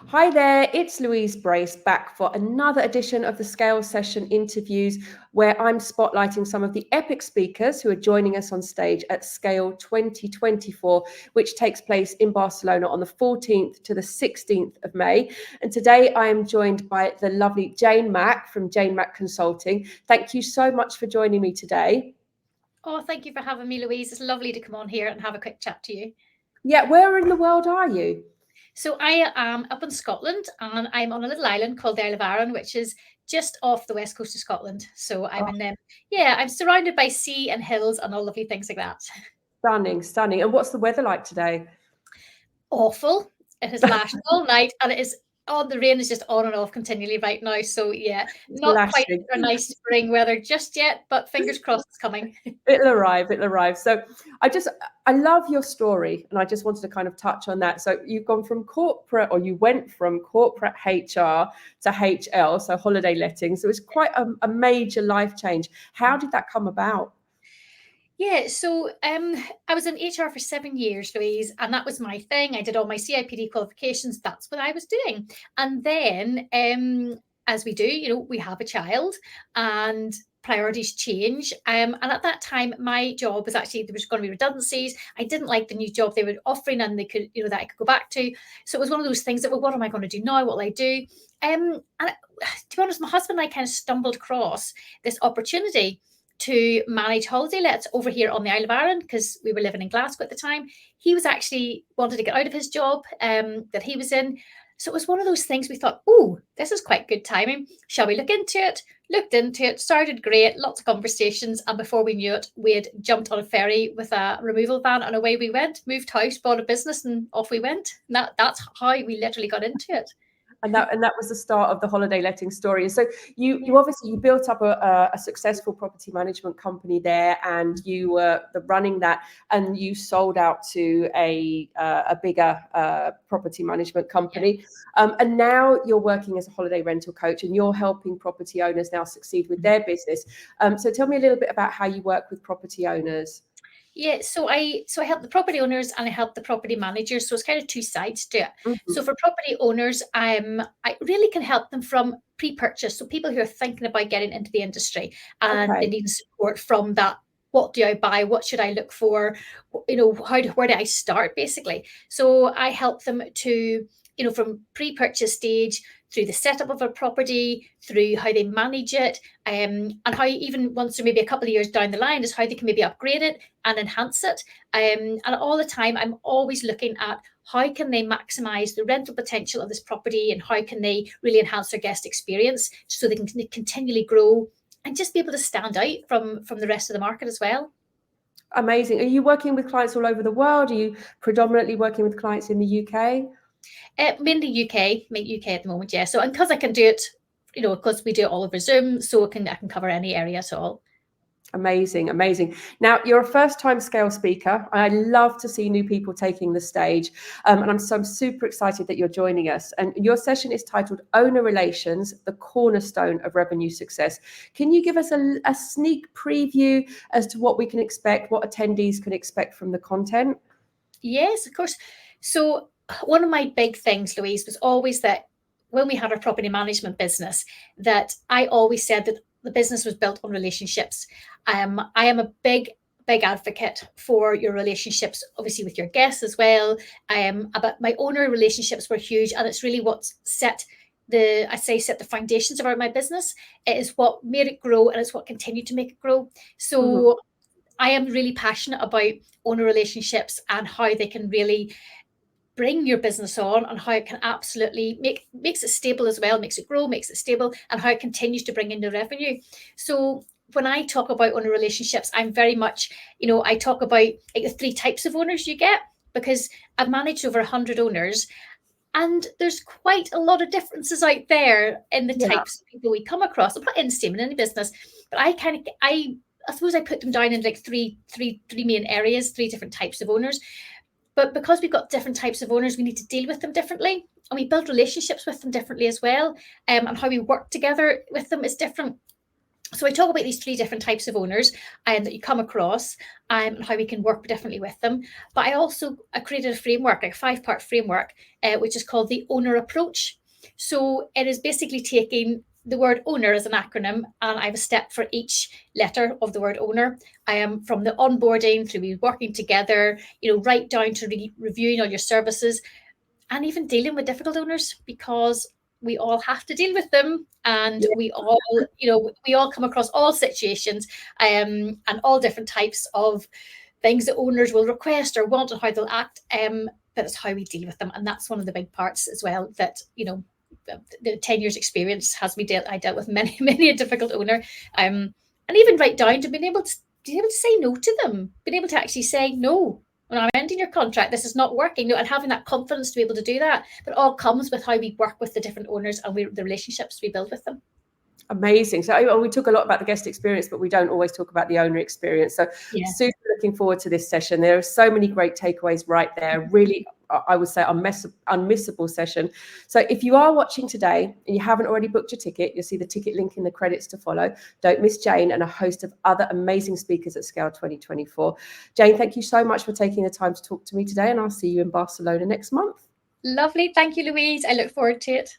Hi there, it's Louise Brace back for another edition of the Scale Session interviews, where I'm spotlighting some of the epic speakers who are joining us on stage at Scale 2024, which takes place in Barcelona on the 14th to the 16th of May. And today I am joined by the lovely Jane Mack from Jane Mack Consulting. Thank you so much for joining me today. Oh, thank you for having me, Louise. It's lovely to come on here and have a quick chat to you. Yeah, where in the world are you? So I am up in Scotland and I'm on a little island called the Isle of Arran, which is just off the west coast of Scotland. So I'm in them. Yeah, I'm surrounded by sea and hills and all lovely things like that. Stunning, stunning. And what's the weather like today? Awful. It has lashed all night and it is on the rain is just on and off continually right now. So yeah, It's not quite lashing. a nice spring weather just yet, but fingers crossed it's coming. It'll arrive, it'll arrive. So I love your story, and I just wanted to kind of touch on that. So you've gone from corporate, or you went from corporate HR to HL, so holiday lettings. So it's quite a major life change. How did that come about? Yeah, so I was in HR for 7 years, Louise, and that was my thing. I did all my CIPD qualifications. That's what I was doing. And then, as we do, we have a child and priorities change. And at that time, my job was actually, there was going to be redundancies. I didn't like the new job they were offering and they could, that I could go back to. So it was one of those things that, well, what am I going to do now? What will I do? And to be honest, my husband and I kind of stumbled across this opportunity to manage holiday lets over here on the Isle of Arran because we were living in Glasgow at the time. He was actually wanted to get out of his job that he was in. So it was one of those things we thought, oh, this is quite good timing. Shall we look into it? Looked into it, started great, lots of conversations. And before we knew it, we had jumped on a ferry with a removal van and away we went, moved house, bought a business and off we went. And that's how we literally got into it. And that was the start of the holiday letting story. So you obviously built up a successful property management company there, and you were running that, and you sold out to a bigger property management company, and now you're working as a holiday rental coach, and you're helping property owners now succeed with their business. So tell me a little bit about how you work with property owners. Yeah, so I help the property owners and I help the property managers. So it's kind of two sides to it. Mm-hmm. So for property owners, I really can help them from pre-purchase. So people who are thinking about getting into the industry and they Okay. need support from that. What do I buy? What should I look for? Where do I start basically? So I help them to, from pre-purchase stage through the setup of a property, through how they manage it, and how even once or maybe a couple of years down the line is how they can maybe upgrade it and enhance it. And all the time, I'm always looking at how can they maximize the rental potential of this property and how can they really enhance their guest experience so they can continually grow and just be able to stand out from the rest of the market as well. Amazing. Are you working with clients all over the world? Are you predominantly working with clients in the UK? Mainly UK at the moment, yeah. So, and because I can do it, because we do it all over Zoom, so I can cover any area at all. Amazing, amazing. Now, you're a first-time scale speaker. I love to see new people taking the stage. And I'm super excited that you're joining us. And your session is titled Owner Relations, the Cornerstone of Revenue Success. Can you give us a sneak preview as to what we can expect, what attendees can expect from the content? Yes, of course. So one of my big things, Louise, was always that when we had our property management business, that I always said that the business was built on relationships. I am a big advocate for your relationships, obviously with your guests as well. But my owner relationships were huge, and it's really what set the foundations of my business. It is what made it grow, and it's what continued to make it grow. So I am really passionate about owner relationships and how they can really bring your business on and how it can absolutely makes it stable as well, makes it grow, makes it stable, and how it continues to bring in the revenue. So when I talk about owner relationships, I'm very much, I talk about like the three types of owners you get, because I've managed over 100 owners. And there's quite a lot of differences out there in the types of people we come across. I'm not in the same in any business, but I suppose I put them down in like three main areas, three different types of owners. But because we've got different types of owners, we need to deal with them differently, and we build relationships with them differently as well. And how we work together with them is different. So I talk about these 3 different types of owners that you come across, and how we can work differently with them. But I created a framework, like a 5-part framework, which is called the owner approach. So it is basically taking the word owner as an acronym, and I have a step for each letter of the word owner. I am from the onboarding through working together, right down to reviewing all your services, and even dealing with difficult owners, because we all have to deal with them, and we all come across all situations, and all different types of things that owners will request or want and how they'll act, but it's how we deal with them. And that's one of the big parts as well, that the 10 years experience has me I dealt with many a difficult owner, and even right down to being able to say no to them, being able to actually say no. When I'm ending your contract, this is not working. And having that confidence to be able to do that. But it all comes with how we work with the different owners and the relationships we build with them. Amazing. So we talk a lot about the guest experience, but we don't always talk about the owner experience. So super looking forward to this session. There are so many great takeaways right there. Really, I would say, unmissable session. So if you are watching today and you haven't already booked your ticket, you'll see the ticket link in the credits to follow. Don't miss Jane and a host of other amazing speakers at Scale 2024. Jane, thank you so much for taking the time to talk to me today, and I'll see you in Barcelona next month. Lovely. Thank you, Louise. I look forward to it.